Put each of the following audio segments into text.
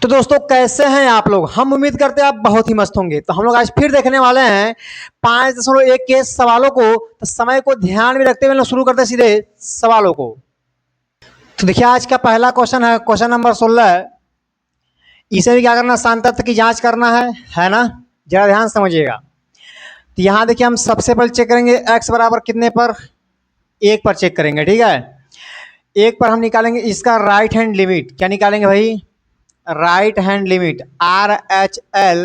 तो दोस्तों कैसे हैं आप लोग। हम उम्मीद करते हैं आप बहुत ही मस्त होंगे। तो हम लोग आज फिर देखने वाले हैं 5.1 के सवालों को। तो समय को ध्यान में रखते हुए हम लोग शुरू करते हैं सीधे सवालों को। तो देखिए आज का पहला क्वेश्चन है क्वेश्चन नंबर 16। इसे भी क्या करना, सांतत्व की जांच करना है ना। जरा ध्यान समझिएगा। तो यहाँ देखिए हम सबसे पहले चेक करेंगे x बराबर कितने पर, 1 पर चेक करेंगे। ठीक है, 1 पर हम निकालेंगे इसका राइट हैंड लिमिट। क्या निकालेंगे भाई? राइट हैंड लिमिट RHL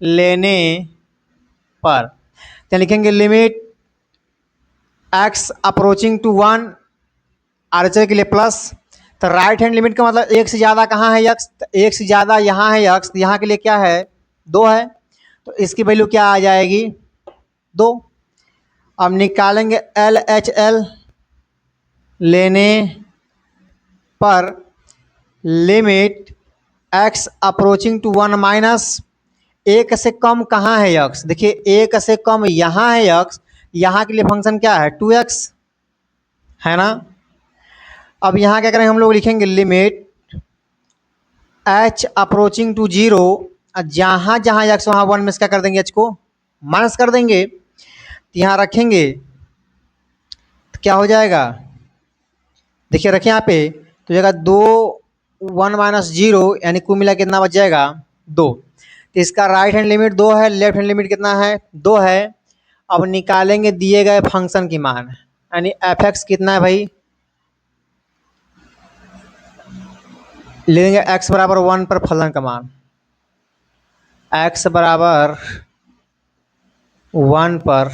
लेने पर क्या लिखेंगे? Limit x approaching to 1, RHL के लिए प्लस। तो राइट हैंड लिमिट का मतलब एक से ज़्यादा कहाँ है x? तो एक से ज़्यादा यहाँ है x, तो यहाँ के लिए क्या है? 2 है। तो इसकी वैल्यू क्या आ जाएगी? 2। अब निकालेंगे LHL लेने पर limit x approaching to 1 minus 1 से कम कहाँ है x? देखिए 1 से कम यहाँ है x, यहाँ के लिए फंक्शन क्या है? 2x है ना। अब यहाँ क्या करेंगे हम लोग? लिखेंगे लिमिट h अप्रोचिंग टू 0, जहाँ जहाँ x वहाँ 1 में से क्या कर देंगे? h को माइनस कर देंगे। तो यहाँ रखेंगे तो क्या हो जाएगा? देखिए रखें यहाँ पे तो जगह 2 1 माइनस 0 यानी कुल मिला कितना बच जाएगा? 2। तो इसका राइट हैंड लिमिट 2 है, लेफ्ट हैंड लिमिट कितना है? 2 है। अब निकालेंगे दिए गए फंक्शन की मान, यानी f(x) कितना है भाई? ले लेंगे x बराबर 1 पर फलन का मान, x बराबर 1 पर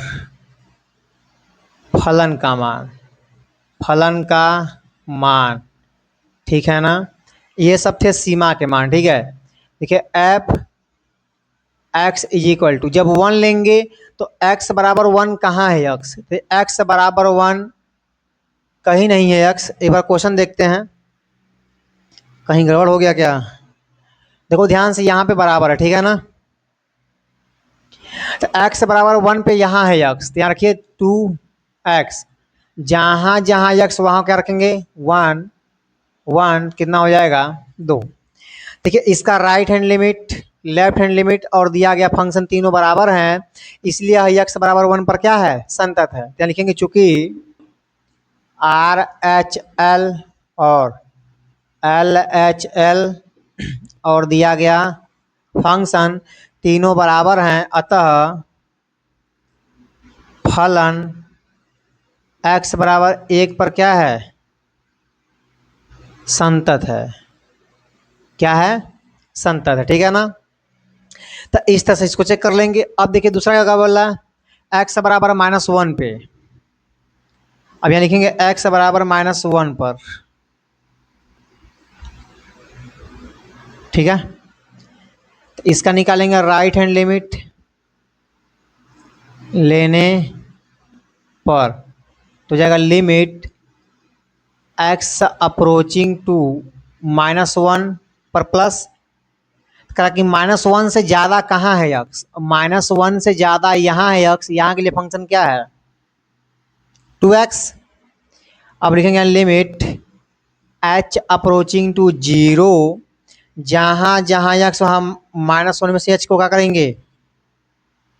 फलन का मान, फलन का मान। ठीक है ना। ये सब थे सीमा के मान। ठीक है, देखिए f x is equal to, जब 1 लेंगे तो x बराबर 1 कहाँ है x? तो x बराबर 1 कहीं नहीं है x। एक बार क्वेश्चन देखते हैं, कहीं गड़बड़ हो गया क्या? देखो ध्यान से, यहाँ पे बराबर है। ठीक है ना। तो x बराबर 1 पे यहाँ है x, तो यहाँ रखिए 2x, जहाँ जहाँ x वहाँ क्या रखेंगे? 1 1 कितना हो जाएगा? 2। देखिए इसका right hand limit, left hand limit और दिया गया फंक्शन तीनों बराबर हैं, इसलिए x बराबर 1 पर क्या है? संतत है। क्या लिखेंगे? चूंकि RHL और LHL और दिया गया फंक्शन तीनों बराबर हैं, अतः फलन x बराबर 1 पर क्या है? संतत है। क्या है? संतत है। ठीक है ना। तो इस तरह से इसको चेक कर लेंगे। अब देखिए दूसरा क्या बोल रहा है? x बराबर -1 पे। अब यहाँ लिखेंगे x बराबर -1 पर। ठीक है, तो इसका निकालेंगे राइट हैंड लिमिट लेने पर, तो जाएगा लिमिट x अप्रोचिंग टू -1 पर प्लस करा कि -1 से ज़्यादा कहाँ है x? -1 से ज़्यादा यहाँ है x, यहाँ के लिए फंक्शन क्या है? 2x। अब लिखेंगे लिमिट h अप्रोचिंग टू 0, जहाँ जहाँ x वहाँ -1 में से h को क्या करेंगे?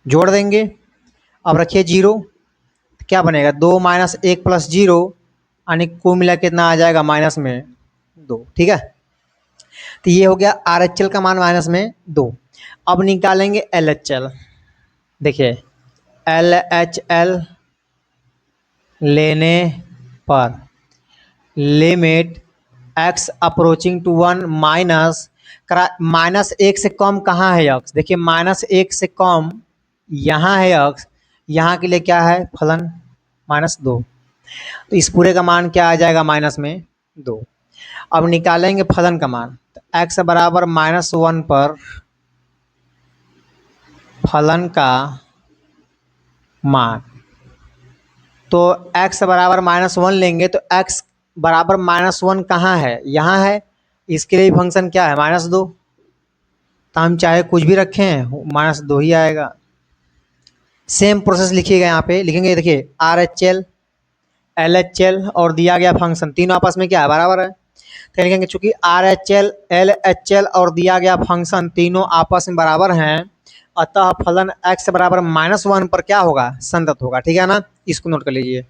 जोड़ देंगे। अब रखिए 0, क्या बनेगा? 2 - 1 + 0 यानी कुल मिला कितना आ जाएगा? -2। ठीक है, तो ये हो गया RHL का मान -2। अब निकालेंगे LHL। देखिए LHL लेने पर limit x approaching to 1 minus -1 से कम कहाँ है x? देखिए -1 से कम यहाँ है x, यहाँ के लिए क्या है? फलन -2। तो इस पूरे का मान क्या आ जाएगा? -2। अब निकालेंगे फलन का मान, तो x बराबर -1 पर फलन का मान। तो x बराबर -1 लेंगे तो x बराबर -1 कहाँ है? यहाँ है। इसके लिए फंक्शन क्या है? -2। तो हम चाहे कुछ भी रखें -2 ही आएगा। सेम प्रोसेस लिखिएगा। यहाँ पे लिखेंगे, देखिए RHL LHL और दिया गया फंक्शन तीनों आपस में क्या है? बराबर है। तो लिखेंगे चूंकि RHL LHL और दिया गया फंक्शन तीनों आपस में बराबर हैं, अतः फलन x बराबर -1 पर क्या होगा, संतत होगा। ठीक है ना, इसको नोट कर लीजिए।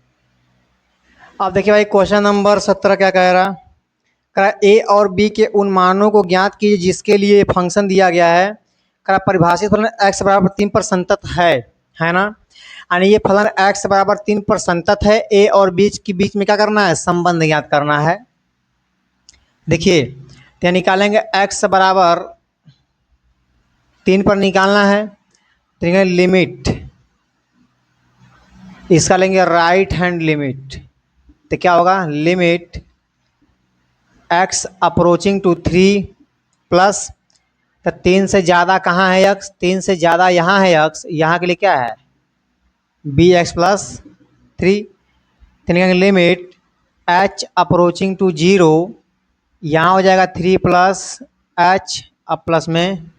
अब देखिए भाई क्वेश्चन नंबर 17 क्या कह रहा है, ए और बी के उन मानों को ज्ञात कीजिए जिसके लिए फंक्शन दिया गया है, परिभाषित फलन x बराबर 3 पर संतत है ना। यानी ये फलन x बराबर 3 पर संतत है, ए और बी के बीच में क्या करना है, संबंध ज्ञात करना है। देखिए तो निकालेंगे x बराबर 3 पर निकालना है, तो लिमिट इसका लेंगे राइट हैंड लिमिट, तो क्या होगा, limit x approaching to 3 plus, तो 3 से ज़्यादा कहाँ है x, 3 से ज़्यादा यहाँ है x, यहाँ के लिए क्या है bx प्लस 3, तो लिमिट h अप्रोचिंग टू 0, यहाँ हो जाएगा 3 प्लस h अब प्लस में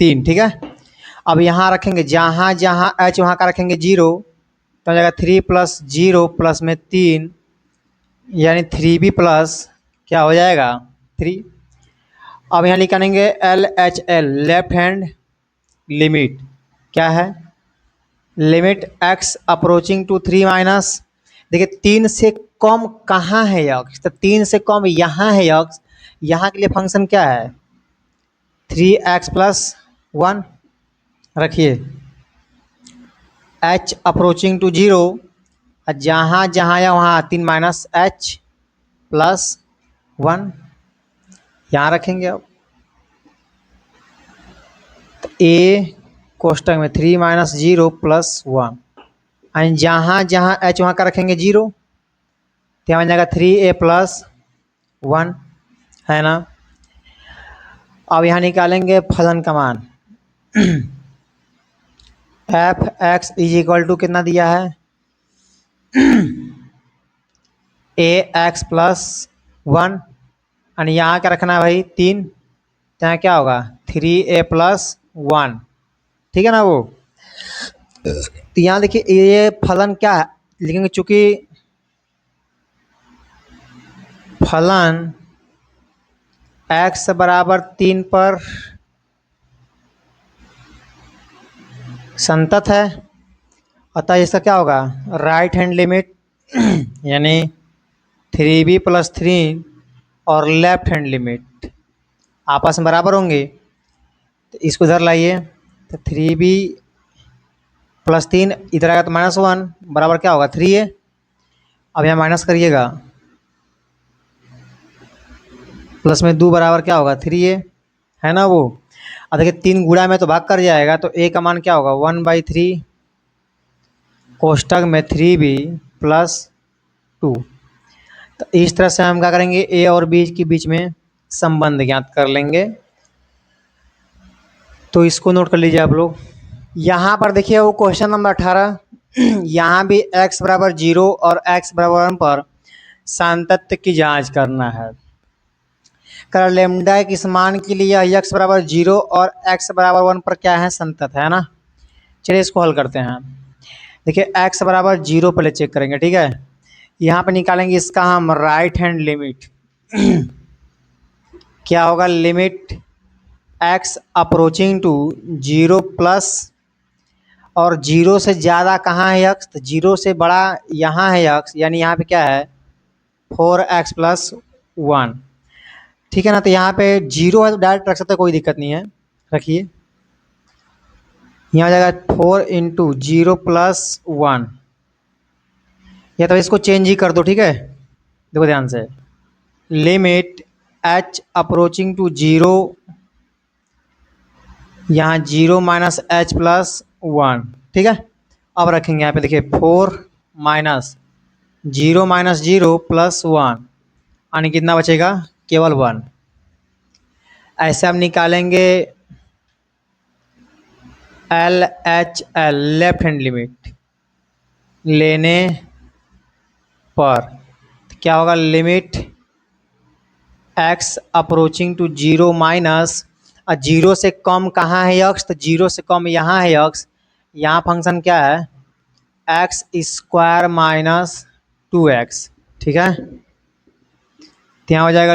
3। ठीक है, अब यहाँ रखेंगे जहाँ जहाँ h वहाँ का रखेंगे 0, तो हो जाएगा 3 प्लस 0 प्लस में 3, यानी 3b प्लस क्या हो जाएगा 3। अब यहाँ निकालेंगे LHL लेफ्ट हैंड लिमिट, क्या है, limit x approaching to 3 minus, देखिए 3 से कम कहाँ है x, तो 3 से कम यहाँ है x, यहाँ के लिए फंक्शन क्या है 3x प्लस 1, रखिए h अप्रोचिंग टू 0, जहाँ जहाँ या वहाँ 3 माइनस h प्लस 1, यहाँ रखेंगे। अब तो a कोष्टक में 3 माइनस 0 प्लस 1, एंड जहाँ जहाँ h वहाँ का रखेंगे 0, तो यहाँ बन जाएगा 3a प्लस 1, है ना। अब यहाँ निकालेंगे फलन का मान F x is equal to कितना दिया है ए एक्स प्लस 1, और यहाँ क्या रखना है भाई 3, तो यहाँ क्या होगा 3a प्लस 1। ठीक है ना। वो तो यहाँ देखिए ये फलन क्या है, लिखेंगे चूंकि फलन x बराबर 3 पर संतत है, अतः इसका क्या होगा राइट हैंड लिमिट यानी 3b प्लस 3 और लेफ्ट हैंड लिमिट आपस में बराबर होंगे, तो इसको इधर लाइए, तो 3b प्लस 3 इधर आएगा तो -1 बराबर क्या होगा 3a। अब यहाँ माइनस करिएगा, प्लस में 2 बराबर क्या होगा 3a, है ना। वो अब देखिए 3 गुणा में तो भाग कर जाएगा, तो a का मान क्या होगा 1/3 कोष्टक में 3b प्लस 2। तो इस तरह से हम क्या करेंगे a और b के बीच में संबंध ज्ञात कर लेंगे। तो इसको नोट कर लीजिए आप लोग। यहाँ पर देखिए वो क्वेश्चन नंबर 18, यहाँ भी x बराबर 0 और x बराबर 1 पर सातत्य की जांच करना है। कर लेमडा किस मान के लिए यह x बराबर 0 और x बराबर 1 पर क्या है संतत है ना। चलिए इसको हल करते हैं। देखिए x बराबर 0 पहले चेक करेंगे, ठीक है। यहाँ पे निकालेंगे इसका हम राइट हैंड लिमिट क्या होगा, limit x approaching to 0 plus, और 0 से ज़्यादा कहाँ है x, तो 0 से बड़ा यहाँ है x, यानी यहाँ पे क्या है 4x प्लस 1। ठीक है ना। तो यहाँ पे 0 है तो डायरेक्ट रख सकते हैं, कोई दिक्कत नहीं है, रखिए। यहाँ हो जाएगा 4 इंटू 0 प्लस 1, या तो इसको चेंज ही कर दो, ठीक है। देखो ध्यान से, लिमिट h अप्रोचिंग टू 0, यहाँ 0 माइनस h प्लस 1, ठीक है। अब रखेंगे यहाँ पे देखिए 4 माइनस 0 माइनस 0 प्लस 1, यानी कितना बचेगा केवल 1। ऐसे हम निकालेंगे LHL लेफ्ट हैंड लिमिट लेने पर क्या होगा, limit x approaching to 0 minus, 0 से कम कहाँ है x, तो 0 से कम यहाँ है x, यहाँ फंक्शन क्या है x स्क्वायर माइनस 2x, ठीक है। तो यहाँ हो जाएगा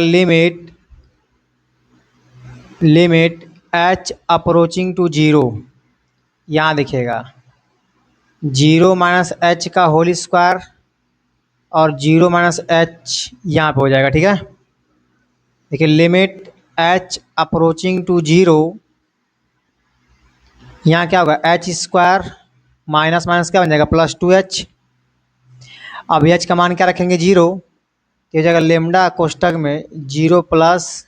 limit h approaching to zero, यहाँ दिखेगा 0 माइनस एच का होल स्क्वायर और 0 माइनस एच यहाँ पे हो जाएगा। ठीक है, देखिए limit h approaching to zero, यहाँ क्या होगा एच स्क्वायर माइनस माइनस क्या बन जाएगा प्लस 2h। अब एच का मान क्या रखेंगे 0, तो हो जाएगा लेमडा कोष्टक में 0 प्लस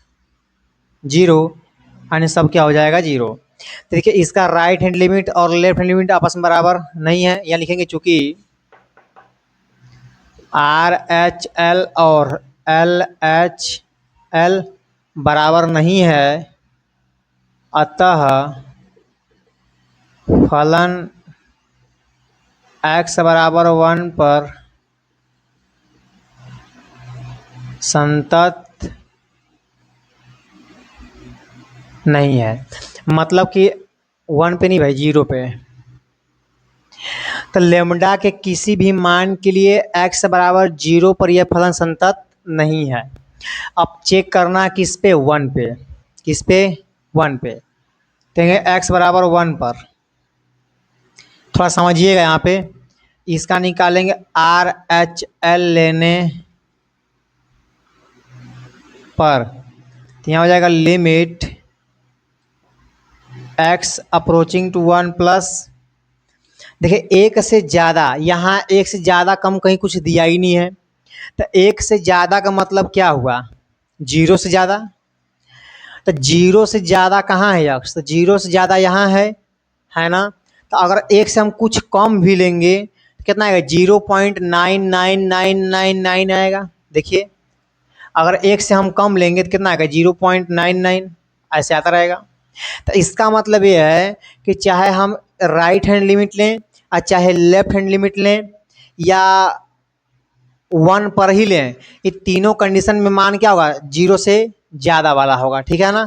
0 यानी सब क्या हो जाएगा 0। तो देखिए इसका राइट हैंड लिमिट और लेफ्ट हैंड लिमिट आपस में बराबर नहीं है, यहाँ लिखेंगे चूंकि आर एच एल और एल एच एल बराबर नहीं है, अतः फलन x बराबर 1 पर संतत नहीं है। मतलब कि 1 पे नहीं भाई, 0 पे। तो लेमडा के किसी भी मान के लिए x बराबर 0 पर यह फलन संतत नहीं है। अब चेक करना किस पे 1 पे, किस पे 1 पे, देंगे x बराबर 1 पर। थोड़ा समझिएगा यहाँ पे, इसका निकालेंगे आर एच एल लेने पर, तो यहाँ हो जाएगा limit x approaching to 1 plus, देखिए एक से ज़्यादा, यहाँ एक से ज़्यादा कम कहीं कुछ दिया ही नहीं है, तो एक से ज़्यादा का मतलब क्या हुआ 0 से ज़्यादा। तो 0 से ज़्यादा कहाँ है x, तो 0 से ज़्यादा यहाँ है ना। तो अगर एक से हम कुछ कम भी लेंगे तो कितना आएगा 0.99999 आएगा। देखिए अगर एक से हम कम लेंगे तो कितना आएगा 0.99, ऐसे आता रहेगा। तो इसका मतलब ये है कि चाहे हम राइट हैंड लिमिट लें और चाहे लेफ्ट हैंड लिमिट लें या 1 पर ही लें, ये तीनों कंडीशन में मान क्या होगा 0 से ज़्यादा वाला होगा। ठीक है ना।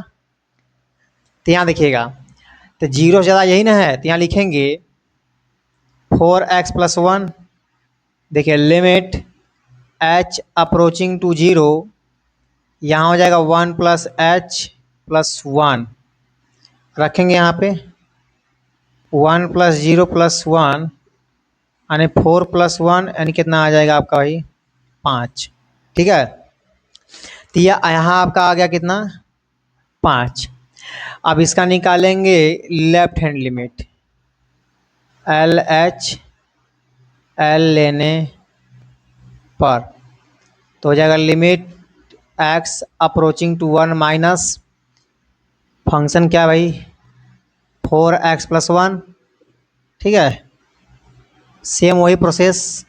तो यहाँ देखिएगा, तो 0 से ज़्यादा यही ना है, तो यहाँ लिखेंगे 4x प्लस 1, देखिए लिमिट h अप्रोचिंग टू 0, यहाँ हो जाएगा 1 प्लस h प्लस 1 रखेंगे यहाँ पे 1 प्लस 0 प्लस 1 यानी 4 प्लस 1 यानी कितना आ जाएगा आपका भाई 5। ठीक है, तो यहाँ आपका आ गया कितना 5। अब इसका निकालेंगे left hand limit, L H L लेने पर, तो हो जाएगा limit x approaching to 1 minus function क्या भाई 4x प्लस 1। ठीक है, सेम वही प्रोसेस,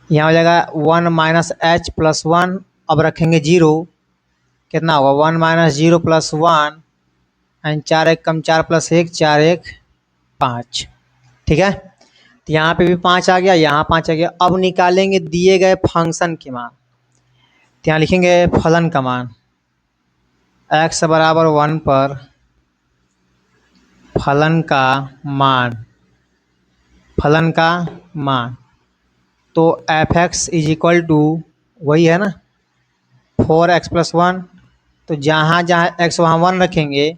यहाँ हो जाएगा 1 माइनस एच प्लस 1, अब रखेंगे 0, कितना होगा 1 minus 0 plus 1 and 4 1 come 4 plus 1 4 1 5। ठीक है, तो यहाँ पे भी 5 आ गया, यहाँ 5 आ गया। अब निकालेंगे दिए गए फंक्शन के मान, तो यहाँ लिखेंगे फलन का मान x बराबर 1 पर फलन का मान, तो f x is equal to वही है ना 4x प्लस 1, तो जहाँ जहाँ x वहाँ 1 रखेंगे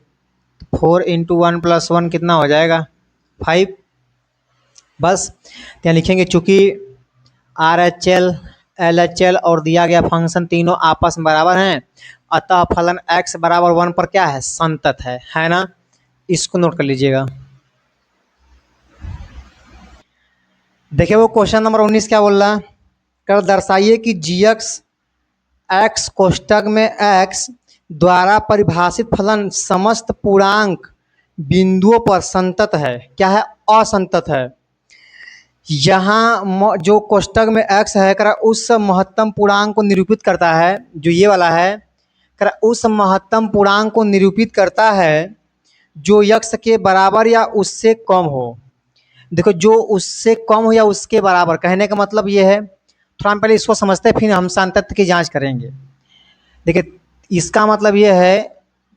तो 4 इंटू 1 प्लस 1 कितना हो जाएगा 5। बस यहाँ लिखेंगे चूँकि R H L L H L और दिया गया फंक्शन तीनों आपस में बराबर हैं, अतः फलन x बराबर 1 पर क्या है संतत है ना। इसको नोट कर लीजिएगा। देखिए वो क्वेश्चन नंबर 19 क्या बोल रहा है, कर दर्शाइए कि gx x कोष्टक में x द्वारा परिभाषित फलन समस्त पूर्णांक बिंदुओं पर संतत है। क्या है असंतत है। यहाँ जो कोष्टक में x है कर उस महत्तम पूर्णांक को निरूपित करता है, जो ये वाला है कर उस महत्तम पूर्णांक को निरूपित करता है जो x के बराबर या उससे कम हो। देखो जो उससे कम हो या उसके बराबर, कहने का मतलब ये है, थोड़ा हम पहले इसको समझते हैं फिर हम संतत की जांच करेंगे। देखिए इसका मतलब ये है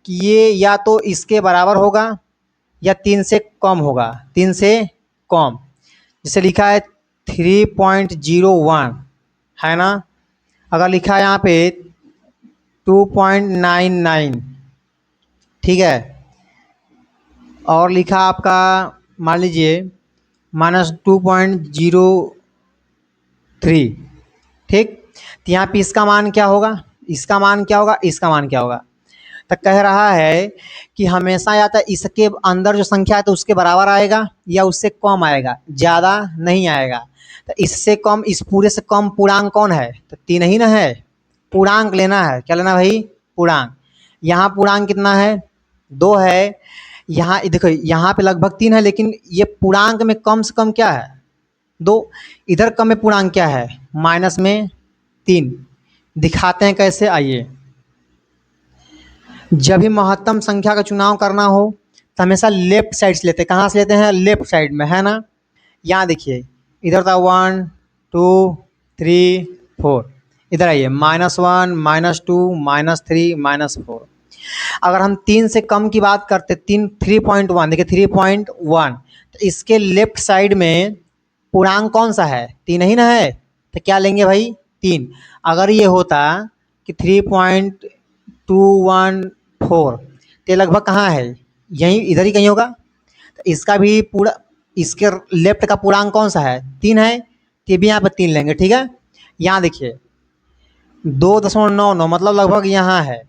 कि ये या तो इसके बराबर होगा या 3 से कम होगा, 3 से कम, जैसे लिखा है 3.01 है ना। अगर लिखा है यहाँ पे 2.99, ठीक है, और लिखा आपका मान लीजिए -2.03, ठीक, तो यहाँ पे इसका मान क्या होगा, इसका मान क्या होगा, इसका मान क्या होगा। तो कह रहा है कि हमेशा या तो इसके अंदर जो संख्या है तो उसके बराबर आएगा या उससे कम आएगा, ज़्यादा नहीं आएगा। तो इससे कम, इस पूरे से कम पूर्णांक कौन है, तो 3 ही ना है। पूर्णांक लेना है, क्या लेना भाई, पूर्णांक। यहाँ पूर्णांक कितना है, 2 है। यहाँ देखो यहाँ पे लगभग 3 है, लेकिन ये पूर्णांक में कम से कम क्या है, 2। इधर कम में पूर्णांक क्या है, माइनस में 3। दिखाते हैं कैसे, आइए। जब भी महत्तम संख्या का चुनाव करना हो तो हमेशा लेफ्ट साइड से लेते हैं। कहाँ से लेते हैं, लेफ्ट साइड में, है ना। यहाँ देखिए, इधर था 1 2 3 4, इधर आइए -1 -2 -3 -4। अगर हम 3 से कम की बात करते, 3.1, देखिए 3.1, तो इसके लेफ्ट साइड में पूर्णांक कौन सा है, 3 ही ना है। तो क्या लेंगे भाई, 3। अगर ये होता कि 3.214, तो लगभग कहाँ है, यहीं इधर ही कहीं होगा। तो इसका भी पूरा, इसके लेफ्ट का पूर्णांक कौन सा है, 3 है, तो ये भी यहाँ पर 3 लेंगे, ठीक है। यहाँ देखिए 2.99, मतलब लगभग यहाँ है,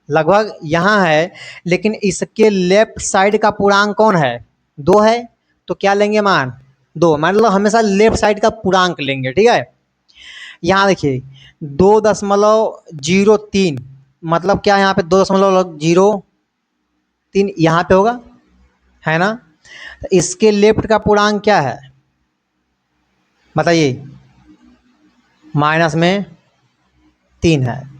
लगभग यहाँ है। लेकिन इसके लेफ्ट साइड का पूर्णांक कौन है, 2 है। तो क्या लेंगे मान, 2, मतलब हमेशा लेफ्ट साइड का पूर्णांक लेंगे, ठीक है। यहाँ देखिए 2.03, मतलब क्या, यहाँ पे 2.03 यहाँ पे होगा, है ना। तो इसके लेफ्ट का पूर्णांक क्या है, बताइए, माइनस में 3 है।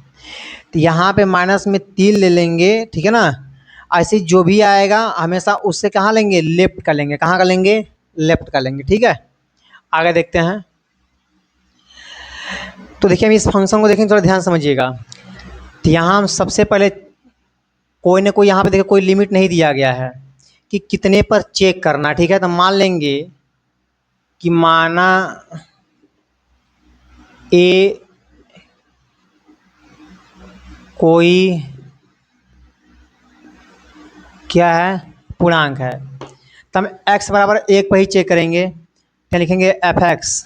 तो यहाँ पे माइनस में 3 ले लेंगे, ठीक है ना। ऐसे जो भी आएगा हमेशा उससे कहाँ लेंगे, लेफ्ट का लेंगे, कहाँ का लेंगे, लेफ्ट का लेंगे, ठीक है। आगे देखते हैं। तो देखिए हम इस फंक्शन को देखेंगे, थोड़ा ध्यान समझिएगा। तो यहाँ हम सबसे पहले कोई ना कोई, यहाँ पे देखिए कोई लिमिट नहीं दिया गया है कि कितने पर चेक करना, ठीक है। तो मान लेंगे कि माना ए कोई क्या है, पूर्णांक है, तो हम x बराबर 1 पर ही चेक करेंगे। क्या लिखेंगे, एफ एक्स,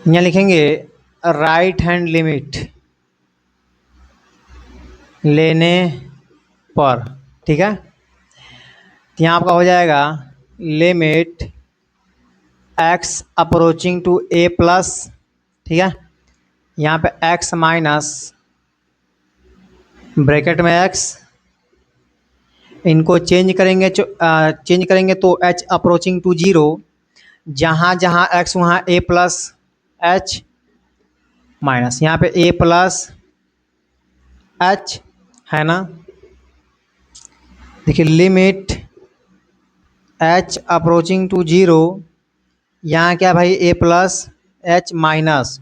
यहाँ लिखेंगे राइट हैंड लिमिट लेने पर, ठीक है। तो यहाँ आपका हो जाएगा limit x approaching to a plus, ठीक है। यहाँ पे x माइनस ब्रैकेट में x, इनको चेंज करेंगे, चेंज करेंगे तो h अप्रोचिंग टू 0, जहाँ जहाँ x वहाँ a प्लस h माइनस, यहाँ पे a प्लस h, है ना। देखिए लिमिट h अप्रोचिंग टू 0, यहाँ क्या भाई, a प्लस h माइनस।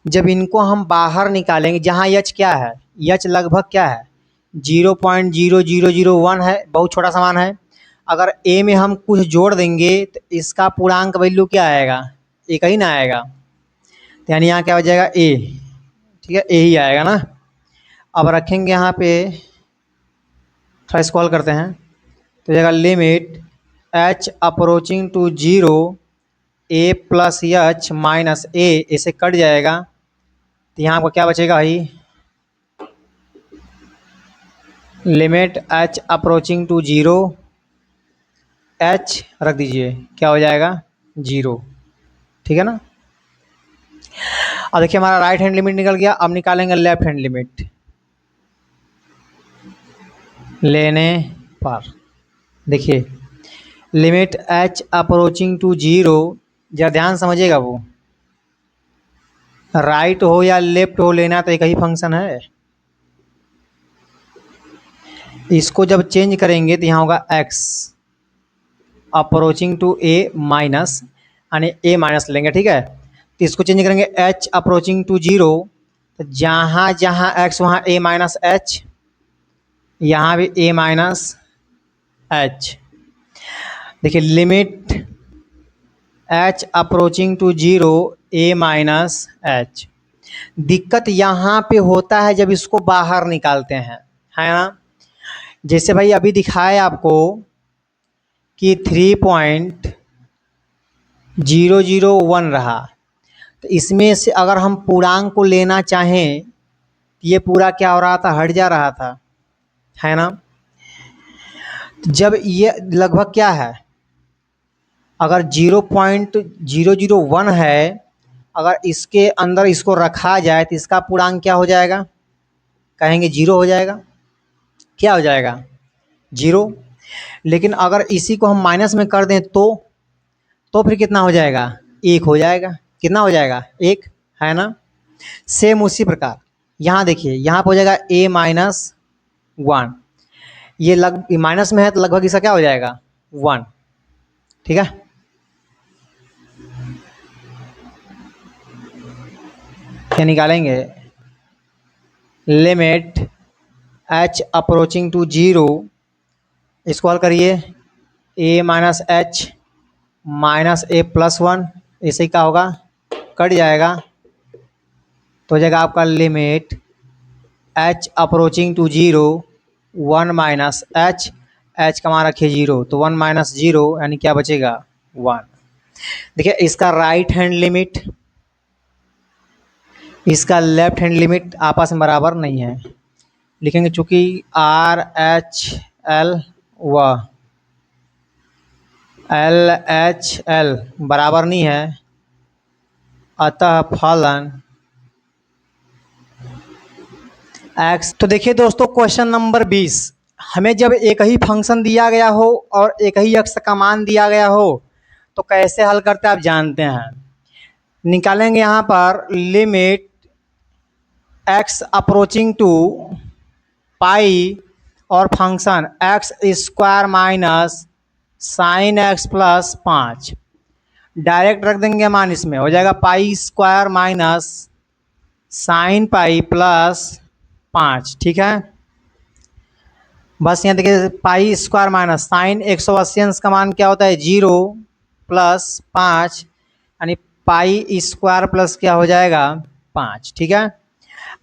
जब इनको हम बाहर निकालेंगे, जहाँ h क्या है, h लगभग क्या है, 0.0001 है, बहुत छोटा सामान है। अगर a में हम कुछ जोड़ देंगे तो इसका पूर्णांक वैल्यू क्या आएगा, एक ही ना आएगा। तो यानी यहाँ क्या हो जाएगा, a, ठीक है, a ही आएगा ना। अब रखेंगे यहाँ पे, थोड़ा स्क्रॉल करते हैं, तो जाएगा limit h approaching to 0 a plus h minus a, इसे कट जाएगा। तो यहाँ आपको क्या बचेगा भाई, limit h approaching to 0, h रख दीजिए, क्या हो जाएगा, 0, ठीक है ना। अब देखिए हमारा राइट हैंड लिमिट निकल गया। अब निकालेंगे लेफ्ट हैंड लिमिट लेने पर। देखिए लिमिट h अप्रोचिंग टू 0, जरा ध्यान समझिएगा, वो राइट हो या लेफ्ट हो, लेना तो एक ही फंक्शन है। इसको जब चेंज करेंगे तो यहाँ होगा x approaching to a minus, यानी a माइनस लेंगे, ठीक है। तो इसको चेंज करेंगे h अप्रोचिंग टू 0, तो जहाँ जहाँ x वहाँ a माइनस h, यहाँ भी a माइनस h। देखिए limit h approaching to zero a minus h. दिक्कत यहाँ पे होता है जब इसको बाहर निकालते हैं, है ना। जैसे भाई अभी दिखाए आपको कि 3.001 रहा, तो इसमें से अगर हम पूर्णांक को लेना चाहें तो ये पूरा क्या हो रहा था, हट जा रहा था, है ना। जब ये लगभग क्या है, अगर 0.001 है, अगर इसके अंदर इसको रखा जाए तो इसका पूर्णांक क्या हो जाएगा, कहेंगे जीरो हो जाएगा। क्या हो जाएगा, जीरो। लेकिन अगर इसी को हम माइनस में कर दें तो फिर कितना हो जाएगा, एक हो जाएगा। कितना हो जाएगा, एक, है ना। सेम उसी प्रकार यहाँ देखिए, यहाँ पर हो जाएगा a माइनस वन। ये माइनस में है तो लगभग इसका क्या हो जाएगा, वन। ठीक है, क्या निकालेंगे, limit h approaching to zero, इसको हल करिए, a minus h minus a plus one, ऐसे क्या होगा, कट जाएगा, तो हो जाएगा आपका limit h approaching to zero one minus h, h का मान रखिए जीरो, तो वन माइनस जीरो यानी क्या बचेगा, वन। देखिए इसका राइट हैंड लिमिट, इसका लेफ्ट हैंड लिमिट आपस में बराबर नहीं है। लिखेंगे चूंकि आर एच एल व एल एच एल बराबर नहीं है, अतः फलन x। तो देखिए दोस्तों, क्वेश्चन नंबर 20, हमें जब एक ही फंक्शन दिया गया हो और एक ही x का मान दिया गया हो तो कैसे हल करते हैं आप जानते हैं। निकालेंगे यहाँ पर limit x approaching to pi और function x square minus sign x plus 5, direct रख देंगे मान, इसमें हो जाएगा pi square minus sine pi plus 5। ठीक है, बस यहाँ देखिए पाई स्क्वायर माइनस साइन 180 अंश का मान क्या होता है, जीरो प्लस 5, यानी पाई स्क्वायर प्लस क्या हो जाएगा, 5। ठीक है,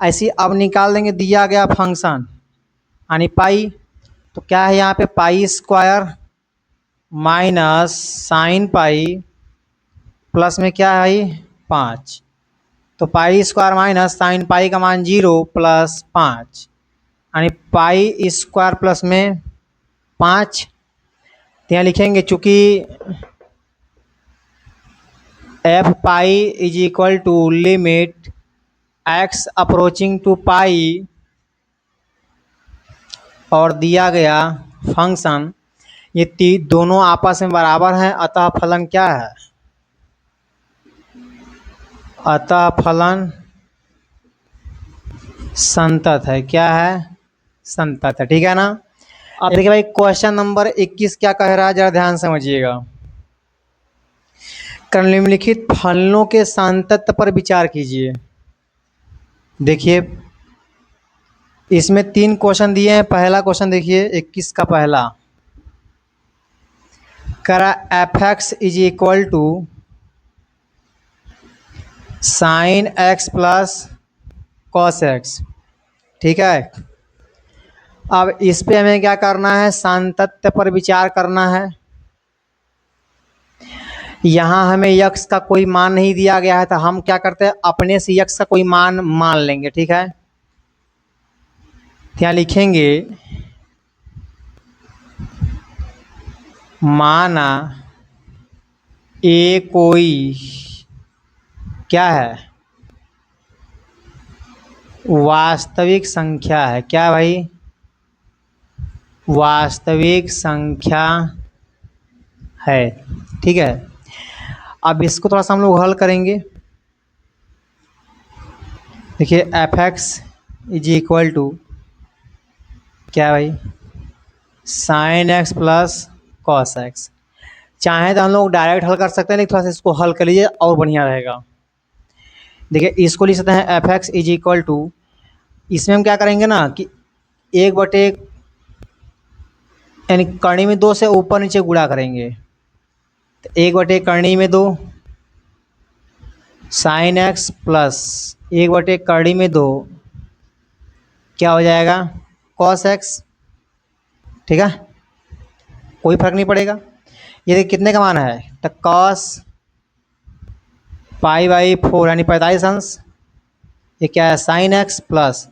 ऐसे अब निकाल देंगे दिया गया फंक्शन यानी पाई, तो क्या है यहाँ पे pi square minus sine pi plus में क्या है 5, तो pi square minus sine pi का मान जीरो प्लस 5, यानी पाई स्क्वायर प्लस में 5। तो यहाँ लिखेंगे चूँकि F pi is equal to limit X approaching to pi और दिया गया फंक्शन, ये दोनों आपस में बराबर हैं, अतः फलन क्या है, अतः फलन संतत है। क्या है, संतत है। ठीक है ना। अब देखिए भाई क्वेश्चन नंबर 21 क्या कह रहा है, जरा ध्यान समझिएगा। निम्नलिखित फलनों के संतत्व पर विचार कीजिए। देखिए इसमें 3 क्वेश्चन दिए हैं। पहला क्वेश्चन देखिए 21 का पहला, करा f x is equal to sine x plus cos x. ठीक है, अब इस पे हमें क्या करना है, संतत्व पर विचार करना है। यहाँ हमें यक्स का कोई मान नहीं दिया गया है, तो हम क्या करते हैं, अपने से यक्स का कोई मान मान लेंगे। ठीक है, यहाँ लिखेंगे माना ए कोई क्या है, वास्तविक संख्या है। क्या भाई, वास्तविक संख्या है। ठीक है, अब इसको थोड़ा सा हम लोग हल करेंगे। देखिए f x is equal to क्या भाई, sine x plus cos x. चाहे तो हम लोग डायरेक्ट हल कर सकते हैं, लेकिन थोड़ा सा इसको हल कर लीजिए और बढ़िया रहेगा। देखिए इसको लिख सकते हैं f x is equal to, इसमें हम क्या करेंगे ना कि 1/1 यानी कड़ी में 2 से ऊपर नीचे गुणा करेंगे। तो 1/2 साइन एक्स प्लस 1/2 क्या हो जाएगा कॉस एक्स। ठीक है, कोई फर्क नहीं पड़ेगा। ये देखिए कितने का मान है, तो कॉस π/4 यानी 45 अंश। ये क्या है साइन एक्स प्लस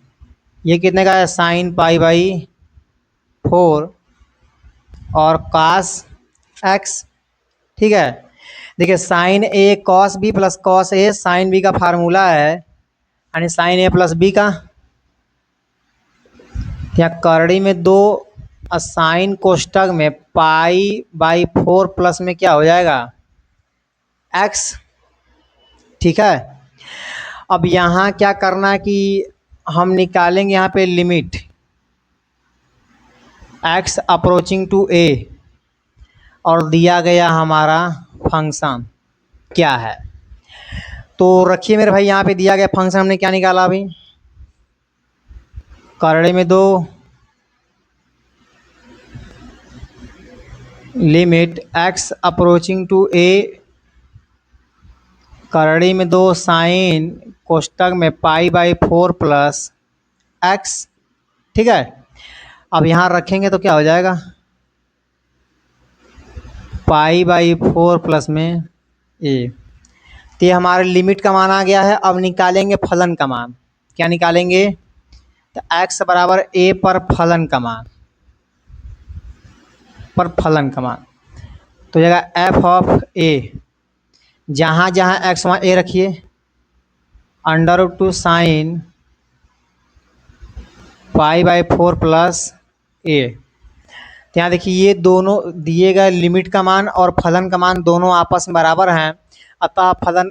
ये कितने का है साइन π/4 और कॉस एक्स। ठीक है, देखिए sign A cos B plus cos A sine B का फार्मूला है, यानी साइन ए प्लस बी का। यहाँ करड़ी में 2 साइन कोष्टक में π/4 प्लस में क्या हो जाएगा एक्स। ठीक है, अब यहाँ क्या करना है कि हम निकालेंगे यहाँ पे limit x approaching to a और दिया गया हमारा फंक्शन क्या है। तो रखिए मेरे भाई, यहाँ पे दिया गया फंक्शन हमने क्या निकाला अभी, करड़े में 2 limit x approaching to a करड़ी में 2 साइन कोष्टक में π/4 प्लस एक्स। ठीक है, अब यहाँ रखेंगे तो क्या हो जाएगा π/4 प्लस में ए। तो ये हमारे लिमिट का मान आ गया है। अब निकालेंगे फलन का मान। क्या निकालेंगे, तो x बराबर a पर फलन का मान, तो जगह f ऑफ a, जहाँ जहाँ x वहाँ a रखिए, √2 साइन π/4 प्लस a। तो यहाँ देखिए ये दोनों दिए गए लिमिट का मान और फलन का मान दोनों आपस में बराबर हैं, अतः फलन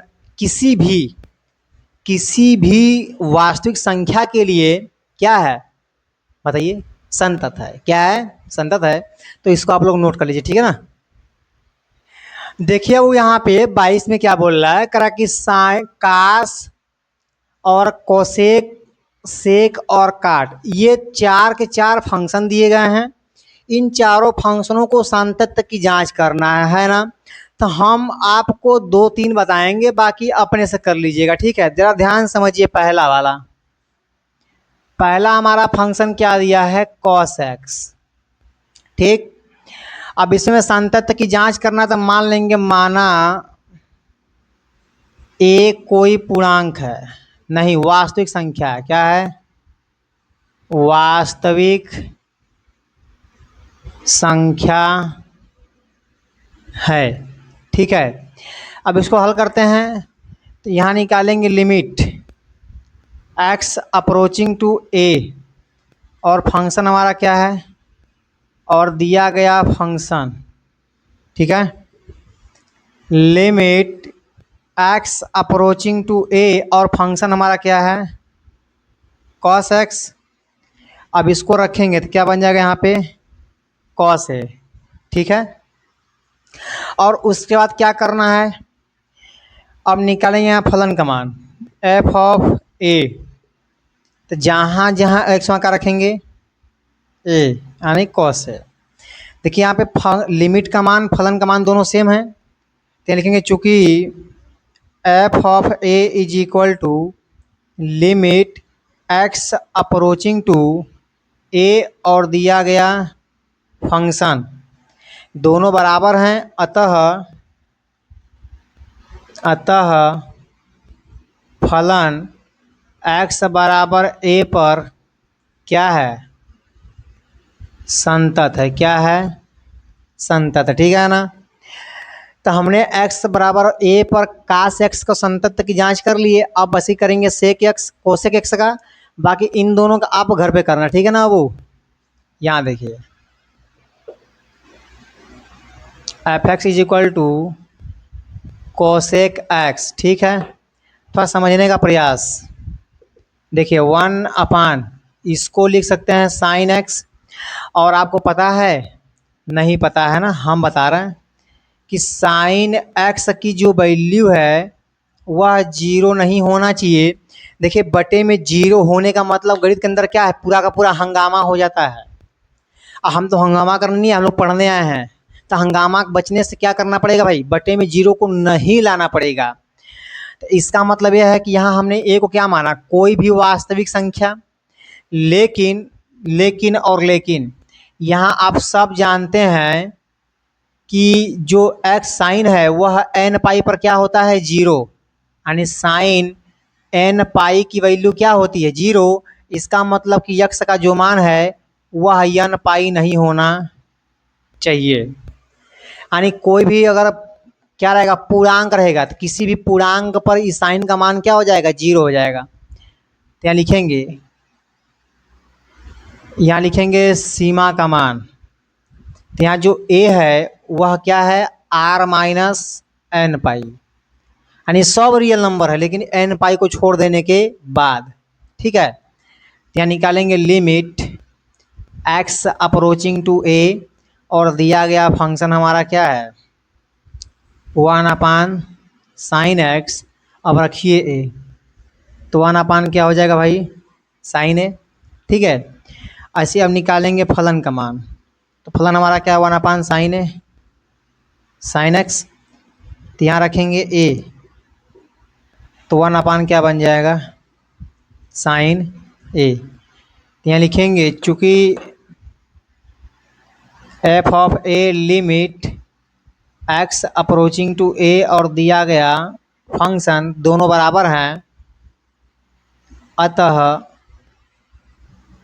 किसी भी वास्तविक संख्या के लिए क्या है बताइए, संतत है। क्या है, संतत है। तो इसको आप लोग नोट कर लीजिए, ठीक है ना। देखिए वो यहाँ पे 22 में क्या बोल रहा है, करा कि साइन कास और कोसेक सेक और काट, ये 4 के 4 फंक्शन दिए गए हैं। इन चारों फंक्शनों को सान्तत्य की जांच करना है ना। तो हम आपको 2-3 बताएंगे, बाकी अपने से कर लीजिएगा। ठीक है, जरा ध्यान समझिए। पहला वाला, पहला हमारा फंक्शन क्या दिया है कॉस एक्स। ठीक, अब इसमें सान्तत्य की जांच करना, तो मान लेंगे माना ए कोई पूर्णांक है, नहीं वास्तविक संख्या है। क्या है, वास्तविक संख्या है। ठीक है, अब इसको हल करते हैं। तो यहाँ निकालेंगे limit x approaching to a और फंक्शन हमारा क्या है, और दिया गया फंक्शन। ठीक है, limit x approaching to a और फंक्शन हमारा क्या है cos x। अब इसको रखेंगे तो क्या बन जाएगा यहाँ पे cos a। ठीक है, और उसके बाद क्या करना है, अब निकालेंगे यहाँ फलन का मान f ऑफ a। तो जहाँ जहाँ x वहाँ का रखेंगे a यानी cos a। देखिए यहाँ पे लिमिट का मान फलन का मान दोनों सेम है, तो लिखेंगे चूँकि f of a is equal to limit x approaching to a और दिया गया फंक्शन दोनों बराबर हैं, अतः फलन x बराबर a पर क्या है संतत है। क्या है, संतत। ठीक है ना। तो हमने x बराबर a पर कास x को संतत की जांच कर लिए। अब बस ही करेंगे सेक x कोसेक x का, बाकी इन दोनों का आप घर पे करना। ठीक है ना। वो यहाँ देखिए f x is equal to cosec x. ठीक है, थोड़ा समझने का प्रयास। देखिए 1/, इसको लिख सकते हैं साइन एक्स। और आपको पता है, नहीं पता है ना, हम बता रहे हैं कि साइन एक्स की जो वैल्यू है वह 0 नहीं होना चाहिए। देखिए बटे में 0 होने का मतलब गणित के अंदर क्या है, पूरा का पूरा हंगामा हो जाता है। हम तो हंगामा करने नहीं, हम लोग पढ़ने आए हैं। तो हंगामा बचने से क्या करना पड़ेगा भाई, बटे में 0 को नहीं लाना पड़ेगा। तो इसका मतलब यह है कि यहाँ हमने ए को क्या माना, कोई भी वास्तविक संख्या। लेकिन लेकिन और लेकिन यहाँ आप सब जानते हैं कि जो एक्स साइन है वह एन पाई पर क्या होता है, 0, यानी साइन एन पाई की वैल्यू क्या होती है, 0। इसका मतलब कि यक्स का जो मान है वह एन पाई नहीं होना चाहिए। यानी कोई भी अगर क्या रहेगा, पूर्णांक रहेगा, तो किसी भी पूर्णांक पर इस साइन का मान क्या हो जाएगा, 0 हो जाएगा। तो यहाँ लिखेंगे सीमा का मान। तो यहाँ जो ए है वह क्या है, आर माइनस एन पाई, यानी सब रियल नंबर है लेकिन एन पाई को छोड़ देने के बाद, ठीक है। तो यहाँ निकालेंगे limit X approaching to A, और दिया गया फंक्शन हमारा क्या है, 1 साइन एक्स। अब रखिए ए, तो 1 क्या हो जाएगा भाई, साइन ए, ठीक है। ऐसे अब निकालेंगे फलन का मान, तो फलन हमारा क्या है, 1 साइन ए साइन एक्स। तो यहाँ रखेंगे ए, तो 1 क्या बन जाएगा, साइन ए। तो यहाँ लिखेंगे चूँकि F of A limit X approaching to A और दिया गया फंक्शन दोनों बराबर हैं, अतः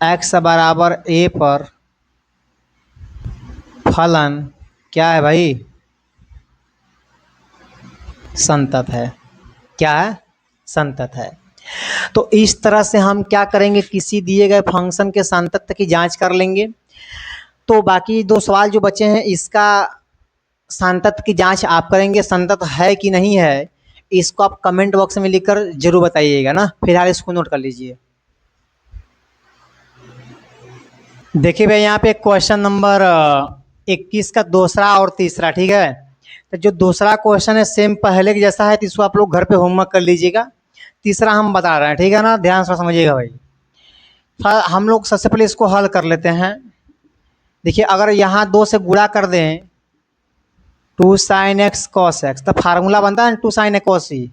एक्स बराबर ए पर फलन क्या है भाई, संतत है। क्या है, संतत है। तो इस तरह से हम क्या करेंगे, किसी दिए गए फंक्शन के संतत की जांच कर लेंगे। तो बाकी 2 सवाल जो बचे हैं इसका संतत की जांच आप करेंगे, संतत है कि नहीं है इसको आप कमेंट बॉक्स में लिखकर जरूर बताइएगा ना। फिलहाल इसको नोट कर लीजिए। देखिए भाई यहाँ पे क्वेश्चन नंबर 21 का दूसरा और तीसरा, ठीक है। तो जो दूसरा क्वेश्चन है सेम पहले के जैसा है, तो इसको आप लोग घर पे होमवर्क कर लीजिएगा। तीसरा हम बता रहे हैं, ठीक है ना, ध्यान से समझिएगा भाई। हम लोग सबसे पहले इसको हल कर लेते हैं। देखिए अगर यहाँ 2 से गुणा कर दें 2 साइन एक्स कॉस एक्स, तो फार्मूला बनता है 2 sign A cos E,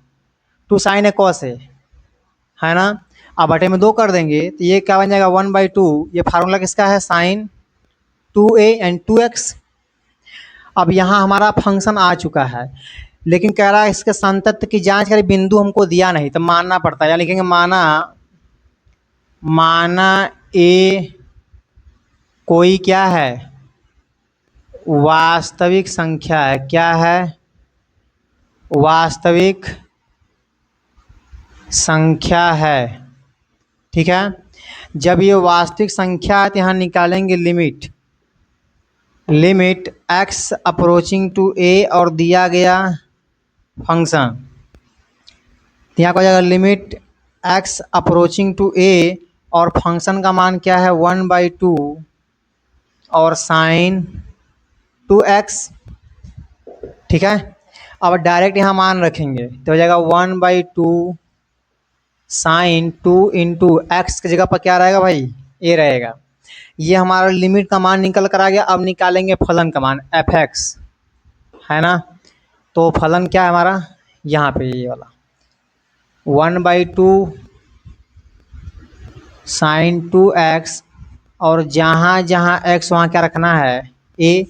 2 sign A cos A, है ना। अब बटे में 2 कर देंगे तो ये क्या बन जाएगा, 1/2। ये फार्मूला किसका है, साइन 2a एंड 2x। अब यहाँ हमारा फंक्शन आ चुका है, लेकिन कह रहा है इसके संतत की जांच करें, बिंदु हमको दिया नहीं तो मानना पड़ता है। या लिखेंगे माना ए कोई क्या है, वास्तविक संख्या है। क्या है, वास्तविक संख्या है, ठीक है। जब ये वास्तविक संख्या है तो यहाँ निकालेंगे limit X approaching to A और दिया गया फंक्शन। यहाँ को जाएगा limit X approaching to A और फंक्शन का मान क्या है, 1/2 और साइन 2x, ठीक है। अब डायरेक्ट यहाँ मान रखेंगे तो हो जाएगा 1/2 साइन 2 इंटू एक्स की जगह पर क्या रहेगा भाई, ए रहेगा। ये हमारा लिमिट का मान निकल कर आ गया। अब निकालेंगे फलन का मान fx, है ना। तो फलन क्या है हमारा, यहाँ पे ये वाला 1/2 साइन 2x, और जहाँ जहाँ x वहाँ क्या रखना है, a,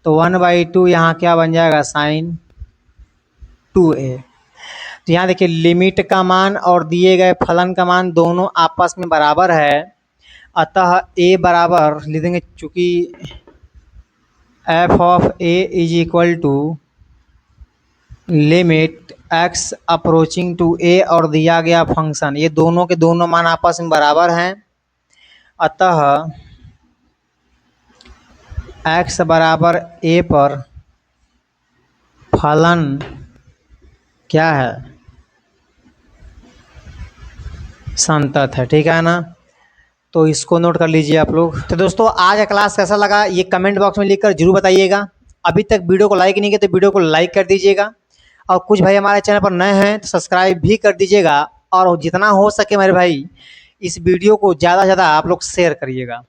तो 1/2 यहाँ क्या बन जाएगा, साइन 2a। तो यहाँ देखिए लिमिट का मान और दिए गए फलन का मान दोनों आपस में बराबर है, अतः a बराबर लिख देंगे, चूँकि f of a is equal to limit x approaching to a और दिया गया फंक्शन, ये दोनों के दोनों मान आपस में बराबर हैं, अतः x बराबर a पर फलन क्या है, संतत है, ठीक है ना। तो इसको नोट कर लीजिए आप लोग। तो दोस्तों आज का क्लास कैसा लगा ये कमेंट बॉक्स में लिखकर जरूर बताइएगा। अभी तक वीडियो को लाइक नहीं किया तो वीडियो को लाइक कर दीजिएगा, और कुछ भाई हमारे चैनल पर नए हैं तो सब्सक्राइब भी कर दीजिएगा, और जितना हो सके मेरे भाई इस वीडियो को ज़्यादा से ज़्यादा आप लोग शेयर करिएगा।